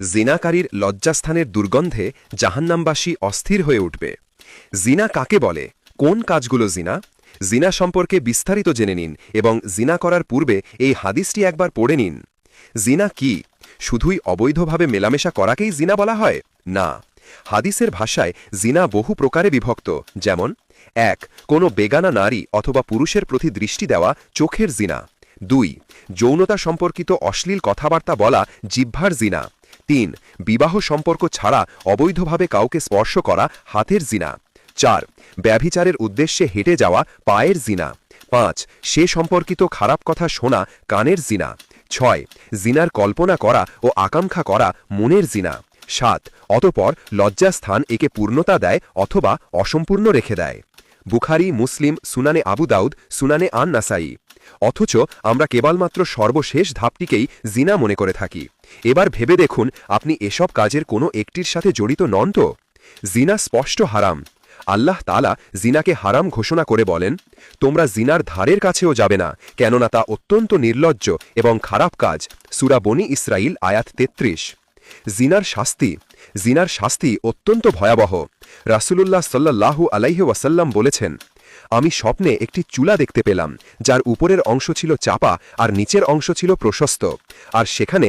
জিনাকারীর লজ্জাস্থানের দুর্গন্ধে জাহান্নামবাসী অস্থির হয়ে উঠবে। জিনা কাকে বলে, কোন কাজগুলো জিনা? জিনা সম্পর্কে বিস্তারিত জেনে নিন এবং জিনা করার পূর্বে এই হাদিসটি একবার পড়ে নিন। জিনা কি শুধুই অবৈধভাবে মেলামেশা করাকেই জিনা বলা হয়? না, হাদিসের ভাষায় জিনা বহু প্রকারে বিভক্ত। যেমন ১. কোনো বেগানা নারী অথবা পুরুষের প্রতি দৃষ্টি দেওয়া চোখের জিনা। ২. যৌনতা সম্পর্কিত অশ্লীল কথাবার্তা বলা জিহ্বার জিনা। ৩. বিবাহ সম্পর্ক ছাড়া অবৈধভাবে কাউকে স্পর্শ করা হাতের জিনা। ৪. ব্যভিচারের উদ্দেশ্যে হেঁটে যাওয়া পায়ের জিনা। ৫. সে সম্পর্কিত খারাপ কথা শোনা কানের জিনা। ৬. জিনার কল্পনা করা ও আকাঙ্ক্ষা করা মনের জিনা। ৭. অতঃপর লজ্জাস্থান একে পূর্ণতা দেয় অথবা অসম্পূর্ণ রেখে দেয়। বুখারী, মুসলিম, সুনানে আবু দাউদ, সুনানে আন নাসাই। অথচ আমরা কেবলমাত্র সর্বশেষ ধাপটিকেই জিনা মনে করে থাকি। এবার ভেবে দেখুন, আপনি এসব কাজের কোনো একটির সাথে জড়িত নন তো? জিনা স্পষ্ট হারাম। আল্লাহ তাআলা জিনাকে হারাম ঘোষণা করে বলেন, তোমরা জিনার ধারের কাছেও যাবে না, কেননা তা অত্যন্ত নির্লজ্জ এবং খারাপ কাজ। সূরা বনী ইসরাইল আয়াত ৩৩। জিনার শাস্তি অত্যন্ত ভয়াবহ। রাসূলুল্লাহ সাল্লাল্লাহু আলাইহি ওয়াসাল্লাম বলেছেন, আমি স্বপ্নে একটি চুলা দেখতে পেলাম, যার উপরের অংশ ছিল চাপা আর নিচের অংশ ছিল প্রশস্ত, আর সেখানে